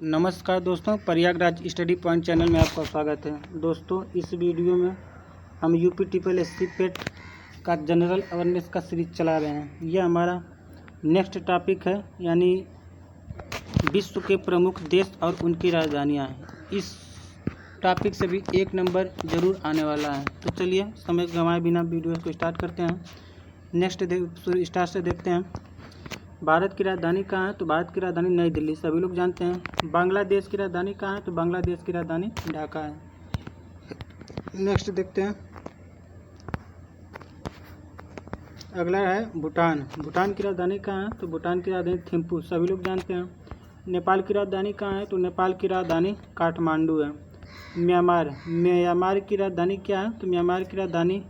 नमस्कार दोस्तों, Prayagraj study point channel में आपका स्वागत है। दोस्तों, इस वीडियो में हम यूपी ट्रिपल एससी पेट का जनरल अवेयरनेस का सीरीज चला रहे हैं। यह हमारा नेक्स्ट टॉपिक है, यानी विश्व के प्रमुख देश और उनकी राजधानियां हैं। इस टॉपिक से भी 1 नंबर ज़रूर आने वाला है। तो चलिए समय गंवाए बिना वीडियो को स्टार्ट करते हैं। स्टार्ट से देखते हैं। भारत की राजधानी कहाँ है? तो भारत की राजधानी नई दिल्ली, सभी लोग जानते हैं। बांग्लादेश की राजधानी कहाँ है? तो बांग्लादेश की राजधानी ढाका है। नेक्स्ट देखते हैं। अगला है भूटान। भूटान की राजधानी कहाँ है? तो भूटान की राजधानी थिम्पू, सभी लोग जानते हैं। नेपाल की राजधानी कहाँ है? तो नेपाल की राजधानी काठमांडू है। म्यांमार की राजधानी क्या है? तो म्यांमार की राजधानी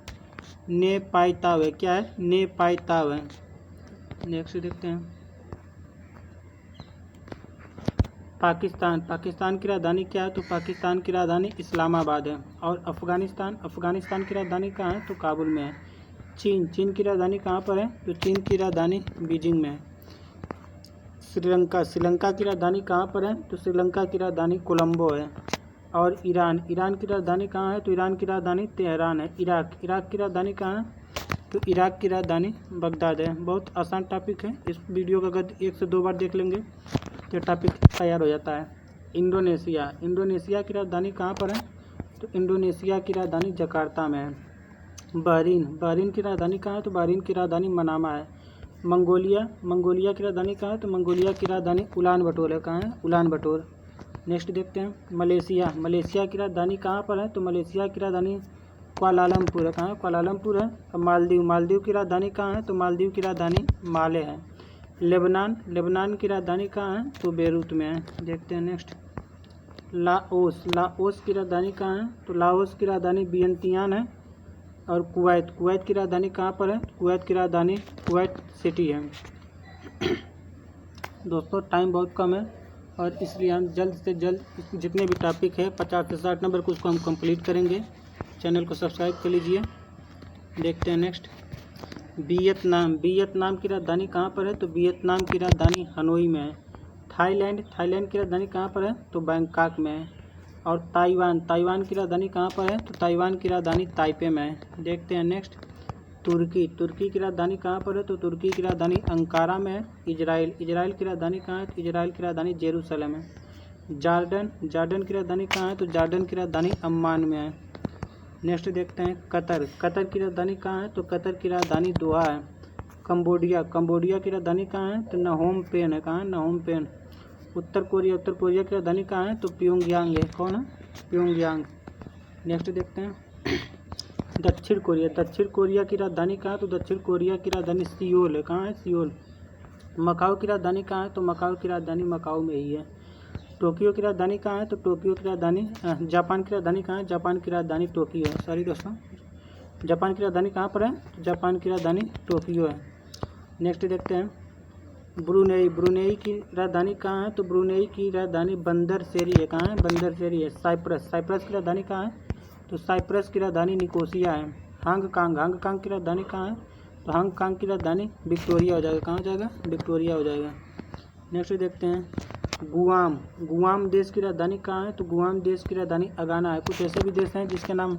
नेपायताव है। क्या है? नेपायताव है। नेक्स्ट देखते हैं। पाकिस्तान की राजधानी क्या है? तो पाकिस्तान की राजधानी इस्लामाबाद है। और अफगानिस्तान की राजधानी कहाँ है? तो काबुल में है। चीन की राजधानी कहाँ पर है? तो चीन की राजधानी बीजिंग में है। श्रीलंका की राजधानी कहाँ पर है? तो श्रीलंका की राजधानी कोलंबो है। और ईरान की राजधानी कहाँ है? तो ईरान की राजधानी तेहरान है। इराक की राजधानी कहाँ है? तो इराक की राजधानी बगदाद है। बहुत आसान टॉपिक है। इस वीडियो को अगर 1 से 2 बार देख लेंगे तो टॉपिक तैयार हो जाता है। इंडोनेशिया की राजधानी कहाँ पर है? तो इंडोनेशिया की राजधानी जकार्ता में है। बहरीन की राजधानी कहाँ है? तो बहरीन की राजधानी मनामा है। मंगोलिया की राजधानी कहाँ है? तो मंगोलिया की राजधानी उलान बटोर है। कहाँ है? उलान बटोर। नेक्स्ट देखते हैं। मलेशिया की राजधानी कहाँ पर है? तो मलेशिया की राजधानी कुआलालंपुर है। कहाँ है? कुआलालंपुर है। और मालदीव की राजधानी कहाँ है? तो मालदीव की राजधानी माले है। लेबनान की राजधानी कहाँ है? तो बेरूत में है। देखते हैं नेक्स्ट। लाओस की राजधानी कहाँ है? तो लाओस की राजधानी वियंतियान है। और कुवैत की राजधानी कहाँ पर है? कुवैत की राजधानी कुवैत सिटी है। दोस्तों, टाइम बहुत कम है और इसलिए हम जल्द से जल्द जितने भी टॉपिक है 50 से 60 नंबर को उसको हम कंप्लीट करेंगे। चैनल को सब्सक्राइब कर लीजिए। देखते हैं नेक्स्ट। वियतनाम की राजधानी कहाँ पर है? तो वियतनाम की राजधानी हनोई में है। थाईलैंड की राजधानी कहाँ पर है? तो बैंकॉक में है। और ताइवान की राजधानी कहाँ पर है? तो ताइवान की राजधानी ताइपे में है। देखते हैं नेक्स्ट। तुर्की की राजधानी कहाँ पर है? तो तुर्की की राजधानी अंकारा में है। इजराइल की राजधानी कहाँ है? तो इजराइल की राजधानी जेरूसलम है। जॉर्डन की राजधानी कहाँ है? तो जॉर्डन की राजधानी अम्मान में है। नेक्स्ट देखते हैं। कतर की राजधानी कहाँ है? तो कतर की राजधानी दोहा है। कंबोडिया की राजधानी कहाँ है? तो नहोम पेन है। कहाँ है? नहोम पेन। उत्तर कोरिया की राजधानी कहाँ है? तो प्योंगयांग है। कौन है? प्योंगयांग। नेक्स्ट देखते हैं। दक्षिण कोरिया की राजधानी कहाँ है? तो दक्षिण कोरिया की राजधानी सियोल है। कहाँ है? सियोल। मकाओ की राजधानी कहाँ है? तो मकाओ की राजधानी मकाओ में ही है। टोक्यो की राजधानी कहाँ है? तो टोक्यो की राजधानी जापान की राजधानी कहाँ है? जापान की राजधानी टोक्यो है। सॉरी दोस्तों, जापान की राजधानी कहाँ पर है? तो जापान की राजधानी टोक्यो है। नेक्स्ट देखते हैं। ब्रुनेई की राजधानी कहाँ है? तो ब्रुनेई की राजधानी बंदर सेरी है। कहाँ है? बंदर सेरी है। साइप्रस की राजधानी कहाँ है? तो साइप्रस की राजधानी निकोसिया है। हांगकांग की राजधानी कहाँ है? तो हांगकांग की राजधानी विक्टोरिया हो जाएगा। कहाँ हो जाएगा? विक्टोरिया हो जाएगा। नेक्स्ट देखते हैं। गुआम देश की राजधानी कहाँ है? तो गुआम देश की राजधानी अगाना है। कुछ ऐसे भी देश हैं जिसके नाम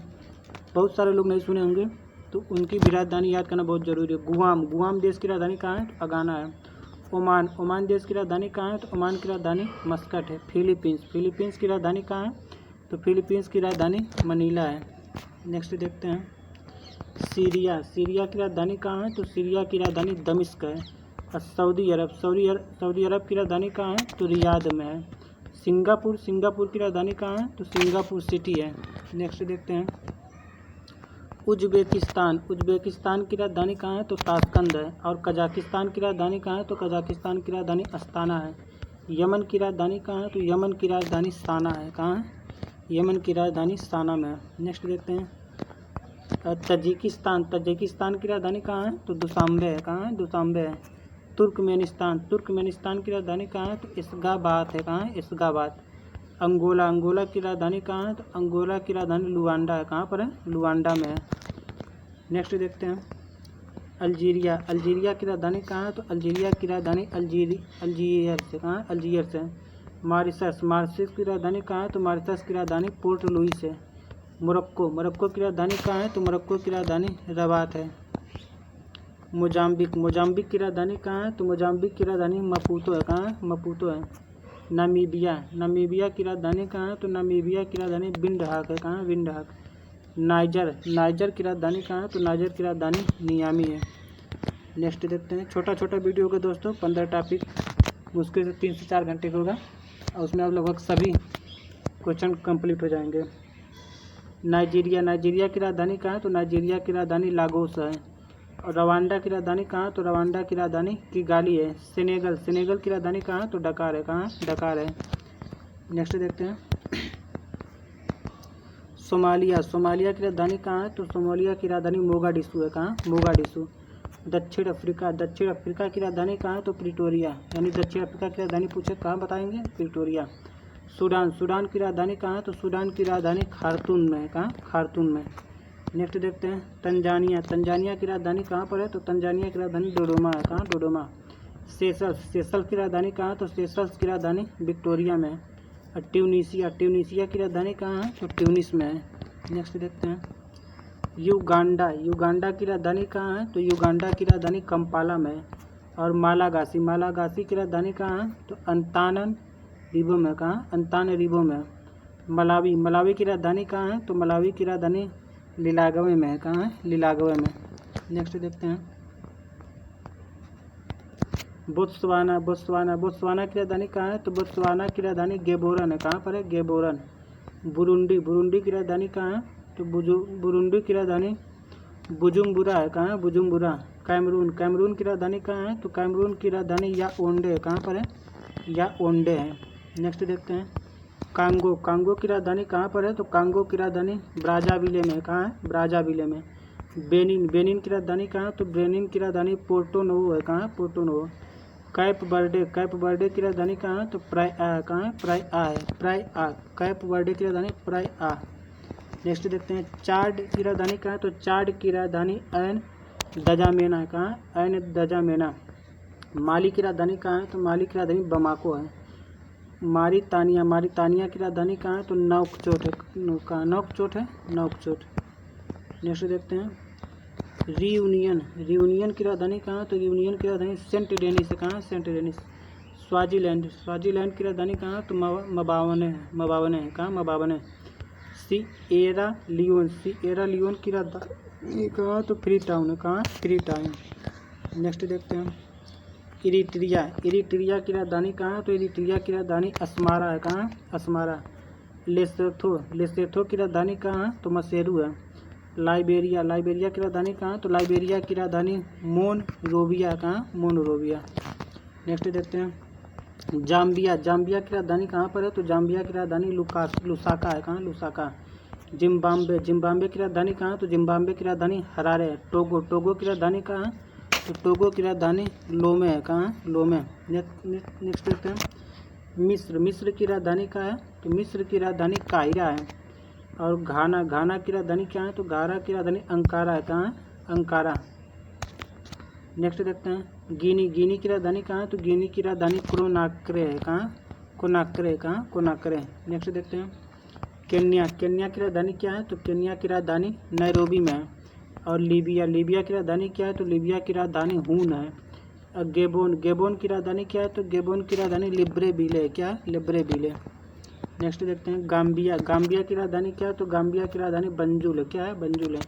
बहुत सारे लोग नहीं सुने होंगे, तो उनकी भी राजधानी याद करना बहुत ज़रूरी है। गुआम देश की राजधानी कहाँ है? तो अगाना है। ओमान देश की राजधानी कहाँ है? तो ओमान की राजधानी मस्कट है। फिलीपींस की राजधानी कहाँ है? तो फिलीपींस की राजधानी मनीला है। नेक्स्ट देखते हैं। सीरिया की राजधानी कहाँ है? तो सीरिया की राजधानी दमिश्क है। और सऊदी अरब की राजधानी कहाँ है? तो रियाद में है। सिंगापुर की राजधानी कहाँ है? तो सिंगापुर सिटी है। नेक्स्ट देखते हैं। उज्बेकिस्तान की राजधानी कहाँ है? तो ताशकंद है। और कजाकिस्तान की राजधानी कहाँ है? तो कजाकिस्तान की राजधानी अस्ताना है। यमन की राजधानी कहाँ है? तो यमन की राजधानी साना है। कहाँ है? यमन की राजधानी साना में है। नेक्स्ट देखते हैं। तजिकिस्तान की राजधानी कहाँ है? तो दुशांबे है। कहाँ है? दुशांबे है। तुर्कमेनिस्तान की राजधानी कहाँ है? तो इस्गाबात है। कहाँ है? इस्गाबात। अंगोला की राजधानी कहाँ है? तो अंगोला की राजधानी लुआंडा है। कहाँ पर है? लुआंडा में है। नेक्स्ट देखते हैं। अल्जीरिया की राजधानी कहाँ है? तो अल्जीरिया की राजधानी अल्जीयर्स है। कहाँ है? अल्जीयर्स है। मॉरिशस, मॉरिशस की राजधानी कहाँ है? तो मॉरिशस की राजधानी पोर्ट लुइस है। मोरक्को, मोरक्को की राजधानी कहाँ है? तो मोरक्को की राजधानी रबात है। मोजाम्बिक, मोजाम्बिक की राजधानी कहाँ है? तो मोजाम्बिक की राजधानी मपूतो है। कहाँ है? मपूतो है। नामीबिया, नामीबिया की राजधानी कहाँ है? तो नामीबिया की राजधानी विंडहक है। कहाँ है? विंडहक। नाइजर, नाइजर की राजधानी कहाँ है? तो नाइजर की राजधानी नियामी है। नेक्स्ट देखते हैं। छोटा छोटा वीडियो होगा दोस्तों, 15 टॉपिक, मुश्किल से 3 से 4 घंटे का होगा और उसमें आप लगभग सभी क्वेश्चन कंप्लीट हो जाएंगे। नाइजीरिया, नाइजीरिया की राजधानी कहाँ है? तो नाइजीरिया की राजधानी लागोस है। और रवांडा की राजधानी कहाँ है? तो रवांडा की राजधानी किगाली है। सेनेगल, सेनेगल की राजधानी कहाँ है? तो डकार है। कहाँ है? डकार है। नेक्स्ट देखते हैं। सोमालिया, सोमालिया की राजधानी कहाँ है? तो सोमालिया की राजधानी मोगाडिशु है। कहाँ? मोगाडिशु। दक्षिण अफ्रीका, दक्षिण अफ्रीका की राजधानी कहाँ है? तो प्रिटोरिया, यानी दक्षिण अफ्रीका की राजधानी पूछे कहाँ बताएंगे? प्रिटोरिया। सूडान, सूडान की राजधानी कहाँ है? तो सूडान की राजधानी खार्तूम में है। कहाँ? खार्तूम में। नेक्स्ट देखते हैं। तंजानिया, तंजानिया की राजधानी कहाँ पर है? तो तंजानिया की राजधानी डोडोमा है। कहाँ? डोडोमा। सेशल्स, सेशल्स की राजधानी कहाँ है? तो सेशल्स की राजधानी विक्टोरिया में है। और ट्यूनीशिया, ट्यूनीशिया की राजधानी कहाँ है? तो ट्यूनिस में है। नेक्स्ट देखते हैं। युगांडा, युगांडा की राजधानी कहाँ है? तो युगांडा की राजधानी कंपाला में है। और मालागासी, मालागासी की राजधानी कहाँ है? तो अंतानरिवो में। कहाँ? अंतानरिवो में। मलावी, मलावी की राजधानी कहाँ है? तो मलावी की राजधानी लिलागवे में है। कहाँ है? लिलागवे में। नेक्स्ट देखते हैं। बोत्सवाना, बोत्सवाना, बोत्सवाना की राजधानी कहाँ है? तो बोत्सवाना की राजधानी गेबोरन है। कहाँ पर है? गेबोरन। बुरुंडी, बुरुंडी की राजधानी कहाँ है? तो बुरुंडी की राजधानी बुजुम्बुरा है। कहाँ है? बुजुम्बुरा। कैमरून, कैमरून की राजधानी कहाँ है? तो कैमरून की राजधानी याओंडे है। कहाँ पर है? याओंडे है। नेक्स्ट देखते हैं। कांगो, कांगो की राजधानी कहाँ पर है? तो कांगो की राजधानी ब्राज़ाविले में है। कहाँ है? ब्राज़ाविले में। बेनिन, बेनिन की राजधानी कहाँ है? तो बेनिन की राजधानी पोर्टो नोवो है। कहाँ है? Porto Novo. Cape Verde, Cape Verde की राजधानी कहाँ है? तो प्रायआ है। कहाँ है? प्रायआ है। प्रायआ, कैप बर्डे की राजधानी प्रायआ। नेक्स्ट देखते हैं। चाड की राजधानी कहाँ है? तो चाड की राजधानी एन दजामेना है। कहाँ? एन दजामेना। माली की राजधानी कहाँ है? तो माली की राजधानी बमाको है। मारितानिया, मारितानिया की राजधानी कहाँ है? तो नौकचोट है। कहाँ? नौकचोट है। नौकचोट। नेक्स्ट देखते हैं। रियूनियन, रियूनियन की राजधानी कहाँ है? तो रियूनियन की राजधानी सेंट डेनिस है। कहाँ? Saint Denis. स्वाजीलैंड, स्वाजीलैंड की राजधानी कहाँ है? तो मबावने है। मबावने है। कहाँ? मबावने। सिएरा लियोन, सिएरा लियोन की राजधानी कहाँ है? तो फ्री टाउन है। कहाँ? Free town. नेक्स्ट देखते हैं। इरिट्रिया, इरिट्रिया की राजधानी कहाँ है? तो इरिट्रिया की राजधानी अस्मारा है। कहाँ? अस्मारा। लेसोथो, लेसोथो की राजधानी कहाँ है? तो मसेरू है। लाइबेरिया, लाइबेरिया की राजधानी कहाँ है? तो लाइबेरिया की राजधानी मोनरोविया। कहाँ? मोनरोविया। नेक्स्ट देखते हैं। जाम्बिया, जाम्बिया की राजधानी कहाँ पर है? तो जाम्बिया की राजधानी लुसाका है। कहाँ? लुसाका। जिम्बाब्वे, जिम्बाब्वे की राजधानी कहाँ है? तो जिम्बाब्वे की राजधानी हरारे है। टोगो, टोगो की राजधानी कहाँ है? तो टोगो की राजधानी लोमे है। कहाँ? लोमे। नेक्स्ट देखते हैं। मिस्र, मिस्र की राजधानी कहाँ है? तो मिस्र की राजधानी काहिरा है। और घाना, घाना की राजधानी क्या है? तो घाना की राजधानी अंकारा है। कहाँ? अंकारा। नेक्स्ट देखते हैं। गिनी, गिनी की राजधानी कहाँ है? तो गिनी की राजधानी कोनाक्रे है। कहाँ? कोनाक्रे। कहाँ? कोनाक्रे। नेक्स्ट देखते हैं। केन्या, केन्या की राजधानी क्या है? तो केन्या की राजधानी नैरोबी में है। और लीबिया, लीबिया की राजधानी क्या है? तो लीबिया की राजधानी हून है। और गेबोन, गेबोन की राजधानी क्या है? तो गेबोन की राजधानी लिब्रेविले है। क्या है? लिब्रेविले। नेक्स्ट देखते हैं। गाम्बिया, गाम्बिया की राजधानी क्या है? तो गाम्बिया की राजधानी बंजुल है। क्या है? बंजुल है।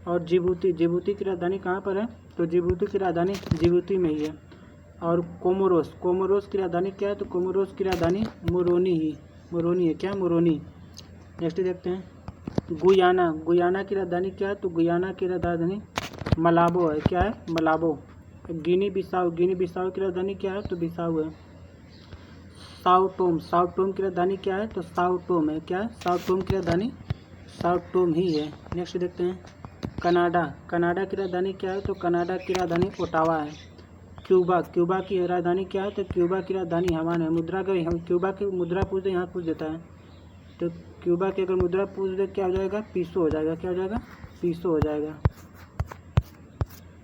और जिबूती, जिबूती की राजधानी कहाँ पर है? तो जिबूती की राजधानी जिबूती में ही है। और कोमोरोस, कोमोरोस की राजधानी क्या है? तो कोमोरोस की राजधानी मोरोनी ही, मोरोनी है। क्या? मोरोनी। नेक्स्ट देखते हैं। गुयाना, गुयाना की राजधानी क्या है? तो गुयाना की राजधानी मलाबो है। क्या है? मलाबो। गिनी बिसाऊ, गिनी बिसाऊ की राजधानी क्या है? तो बिसाऊ है। साओ टोम, साओ टोम की राजधानी क्या है? तो साओ टोम है। क्या है? साओ टोम की राजधानी साओ टोम ही है। नेक्स्ट देखते हैं। कनाडा, कनाडा की राजधानी क्या है? तो कनाडा की राजधानी ओटावा है। क्यूबा, क्यूबा की राजधानी क्या है? तो क्यूबा की राजधानी हवान है। मुद्रा का क्यूबा की मुद्रा पूछ दे, यहाँ पूछ देता है। तो क्यूबा की अगर मुद्रा पूछ दे क्या हो जाएगा? पीसो हो जाएगा। क्या हो जाएगा? पीसो हो जाएगा।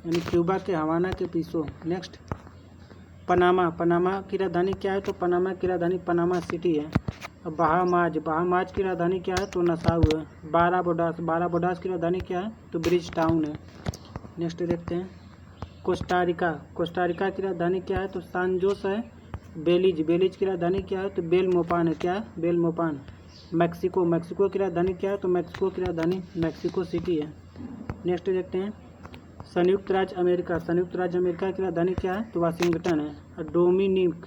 यानी क्यूबा के हवाना के पीसो। नेक्स्ट। पनामा, पनामा की राजधानी क्या है? तो पनामा की राजधानी पनामा सिटी है। बहामाज, बहामाज की राजधानी क्या है? तो नसाउ है। बाराबोडास, बाराबोडास की राजधानी क्या है? तो ब्रिज टाउन है। नेक्स्ट देखते हैं कोस्टारिका, कोस्टारिका की राजधानी क्या है? तो सान जोस है। बेलीज, बेलीज की राजधानी क्या है? तो बेलमोपान है। क्या है? बेलमोपान। मैक्सिको, मैक्सिको की राजधानी क्या है? तो मैक्सिको की राजधानी मैक्सिको सिटी है। नेक्स्ट देखते हैं संयुक्त राज्य अमेरिका, संयुक्त राज्य अमेरिका की राजधानी क्या है? तो वाशिंगटन है। और डोमिनिक,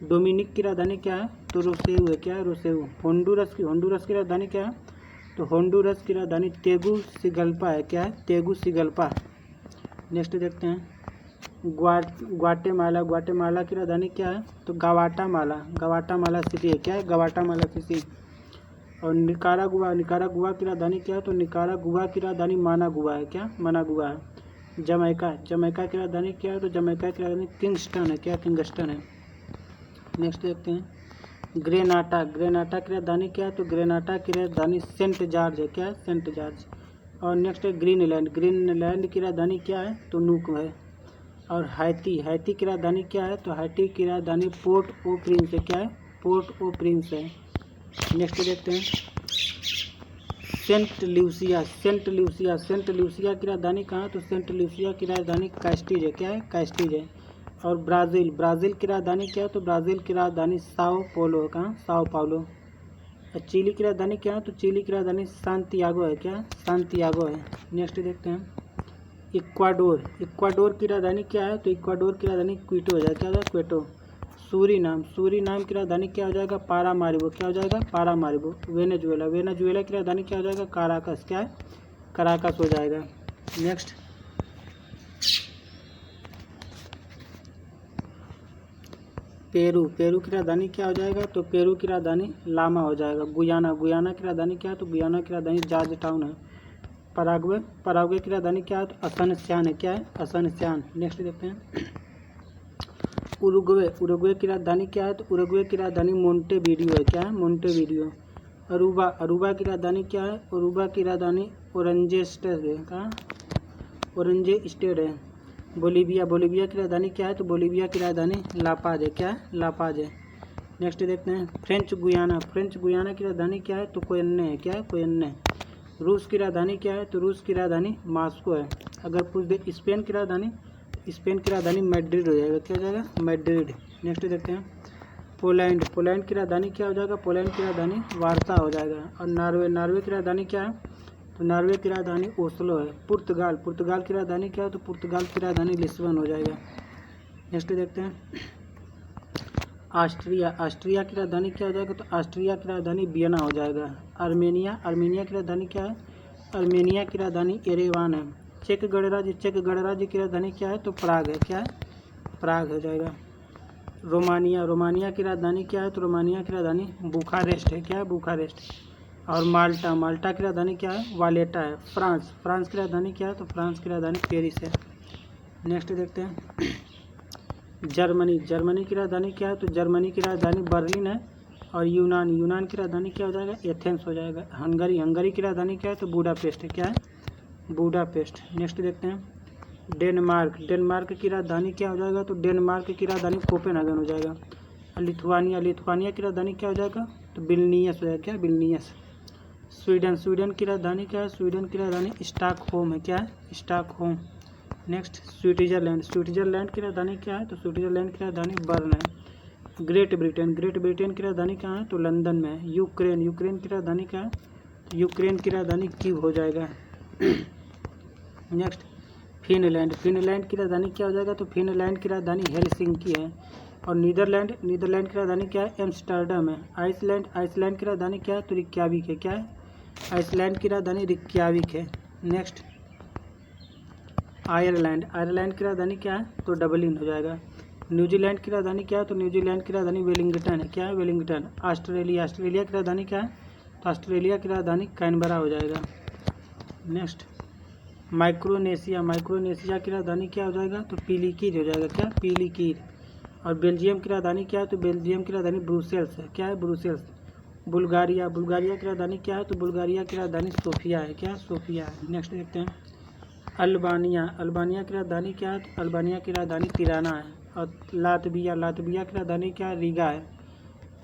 डोमिनिक की राजधानी क्या है? तो रोसेउ है। क्या है? रोसेउ। होंडुरस की, होंडुरस की राजधानी क्या है? तो होंडुरस की राजधानी तेगुसिगल्पा है। क्या है? तेगुसिगल्पा। नेक्स्ट देखते हैं ग्वाटेमाला, ग्वाटेमाला की राजधानी क्या है? तो गवाटामाला, गवाटामाला सिटी है। क्या है? गवाटामाला सिटी। और निकारागुआ, निकारागुआ की राजधानी क्या है? तो निकारागुआ की राजधानी मानागुआ है। क्या? मानागुआ है। जमैका, जमैका की राजधानी क्या है? तो जमैका की राजधानी किंगस्टन है। क्या? किंगस्टन है। नेक्स्ट देखते हैं ग्रेनाटा, ग्रेनाटा की राजधानी क्या है? तो ग्रेनाटा की राजधानी सेंट जॉर्ज है। क्या है? Saint George. और नेक्स्ट है ग्रीनलैंड, ग्रीनलैंड की राजधानी क्या है? तो नूक है। और हैती, हैती की राजधानी क्या है? तो हैती की राजधानी पोर्ट ओ प्रिंस है। क्या है? पोर्ट ओ प्रिंस है। नेक्स्ट देखते हैं सेंट ल्यूसिया, सेंट ल्यूसिया, सेंट ल्यूसिया की राजधानी कहाँ है? तो सेंट ल्यूसिया की राजधानी कास्टिज है। क्या है? कास्टिज है। और ब्राज़ील, ब्राज़ील की राजधानी क्या है? तो ब्राज़ील की राजधानी साओ पोलो है। कहाँ? Sao Paulo. और चिली की राजधानी क्या है? तो चिली की राजधानी सांतियागो है। क्या? सांतियागो है। नेक्स्ट देखते हैं इक्वाडोर, इक्वाडोर की राजधानी क्या है? तो इक्वाडोर की राजधानी क्विटो हो जाएगा। क्या हो जाएगा? क्विटो। सूरीनाम, सूरीनाम की राजधानी क्या हो जाएगा? पारामारिबो। क्या हो जाएगा? पारामारिबो। वेनेजुएला, वेनेजुएला की राजधानी क्या हो जाएगा? काराकस। क्या है? काराकस हो जाएगा। नेक्स्ट पेरू, पेरू की राजधानी क्या हो जाएगा? तो पेरू की राजधानी लामा हो जाएगा। गुयाना, गुयाना की राजधानी क्या है? तो गुयाना की राजधानी जॉर्ज टाउन है। पराग्वे, पराग्वे की राजधानी क्या है? तो असनस्यान है। क्या है? असनस्यान। नेक्स्ट देखते हैं उरुग्वे, उरुग्वे की राजधानी क्या है? तो उरुग्वे की राजधानी मोंटेवीडियो है। क्या है? मोंटेवीडियो। अरूबा, अरूबा की राजधानी क्या है? अरूबा की राजधानी ओरेंजे स्टेट है। कहाँ? ओरेंजे स्टेट है। बोलीविया, बोलीविया की राजधानी क्या है? तो बोलीविया की राजधानी लापाज है। क्या है? लापाज है। नेक्स्ट देखते हैं फ्रेंच गुयाना, फ्रेंच गुयाना की राजधानी क्या है? तो कोयन्ने है। क्या है? कोयन्ने। रूस की राजधानी क्या है? तो रूस की राजधानी मास्को है। अगर पूछ दे स्पेन की राजधानी, स्पेन की राजधानी मैड्रिड हो जाएगा। क्या हो जाएगा? मैड्रिड। नेक्स्ट देखते हैं पोलैंड, पोलैंड की राजधानी क्या हो जाएगा? पोलैंड की राजधानी वार्ता हो जाएगा। और नॉर्वे, नॉर्वे की राजधानी क्या है? तो नॉर्वे की राजधानी ओस्लो है। पुर्तगाल, पुर्तगाल की राजधानी क्या है? तो पुर्तगाल की राजधानी लिस्बन हो जाएगा। नेक्स्ट देखते हैं ऑस्ट्रिया, ऑस्ट्रिया की राजधानी क्या हो जाएगा? तो ऑस्ट्रिया की राजधानी वियना हो जाएगा। आर्मेनिया, आर्मेनिया की राजधानी क्या है? आर्मेनिया की राजधानी एरेवान है। चेक गणराज्य, चेक गणराज्य की राजधानी क्या है? तो प्राग है। क्या है? प्राग हो जाएगा। रोमानिया, रोमानिया की राजधानी क्या है? तो रोमानिया की राजधानी बुखारेस्ट है। क्या है? बुखारेस्ट। और माल्टा, माल्टा की राजधानी क्या है? वालेटा है। फ्रांस, फ्रांस की राजधानी क्या है? तो फ्रांस की राजधानी पेरिस है। नेक्स्ट देखते हैं जर्मनी, जर्मनी की राजधानी क्या है? तो जर्मनी की राजधानी बर्लिन है। और यूनान, यूनान की राजधानी क्या हो जाएगा? एथेंस हो जाएगा। हंगरी, हंगरी की राजधानी क्या है? तो बुडापेस्ट है। क्या है? बुडापेस्ट। नेक्स्ट देखते हैं डेनमार्क, डेनमार्क की राजधानी क्या हो जाएगा? तो डेनमार्क की राजधानी कोपेनहेगन हो जाएगा। लिथुआनिया, लिथुआनिया की राजधानी क्या हो जाएगा? तो विल्नियस हो जाएगा। क्या? विल्नियस। स्वीडन, स्वीडन की राजधानी क्या है? स्वीडन की राजधानी स्टॉकहोम है। क्या है? स्टॉकहोम। नेक्स्ट स्विट्जरलैंड, स्विट्जरलैंड की राजधानी क्या है? तो स्विट्जरलैंड की राजधानी बर्न है। ग्रेट ब्रिटेन, ग्रेट ब्रिटेन की राजधानी कहाँ है? तो लंदन में है। यूक्रेन, यूक्रेन की राजधानी क्या है? तो यूक्रेन की राजधानी कीव हो जाएगा। नेक्स्ट फिनलैंड, फिनलैंड की राजधानी क्या हो जाएगा? तो फिनलैंड की राजधानी हेलसिंकी है। और नीदरलैंड, नीदरलैंड की राजधानी क्या है? एम्स्टर्डम है। आइसलैंड, आइसलैंड की राजधानी क्या है? तो रिक्याविक है। क्या है? आइसलैंड की राजधानी रिक्याविक है। नेक्स्ट आयरलैंड, आयरलैंड की राजधानी क्या है? तो डबलिन हो जाएगा। न्यूजीलैंड की राजधानी क्या है? तो न्यूजीलैंड की राजधानी वेलिंगटन है। क्या है? वेलिंगटन। ऑस्ट्रेलिया, ऑस्ट्रेलिया की राजधानी क्या है? तो ऑस्ट्रेलिया की राजधानी कैनबरा हो जाएगा। नेक्स्ट माइक्रोनेशिया, माइक्रोनेशिया की राजधानी क्या हो जाएगा? तो पीलीकीर हो जाएगा। क्या? पीलीकीर। और बेल्जियम की राजधानी क्या है? तो बेल्जियम की राजधानी ब्रुसेल्स है। क्या है? ब्रुसेल्स। बुल्गारिया, बुल्गारिया की राजधानी क्या है? तो बुल्गारिया की राजधानी सोफिया है। क्या? सोफिया है। नेक्स्ट देखते हैं अल्बानिया, अल्बानिया की राजधानी क्या है? तो अल्बानिया की राजधानी तिराना है। और लातविया की राजधानी क्या है? रीगा है।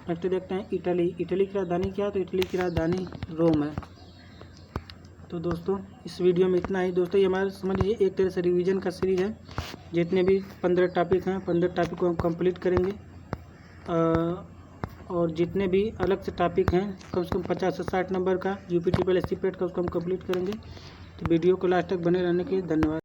नेक्स्ट देखते हैं इटली की राजधानी क्या है? तो इटली की राजधानी रोम है। तो दोस्तों इस वीडियो में इतना ही। दोस्तों ये हमारा समझ लीजिए एक तरह से रिवीजन का सीरीज़ है। जितने भी 15 टॉपिक हैं 15 टॉपिक को हम कंप्लीट करेंगे और जितने भी अलग से टॉपिक हैं कम से कम 50 से 60 नंबर का यूपी ट्रिपल एससी पेट का उसको हम कंप्लीट करेंगे। तो वीडियो को लास्ट तक बने रहने के लिए धन्यवाद।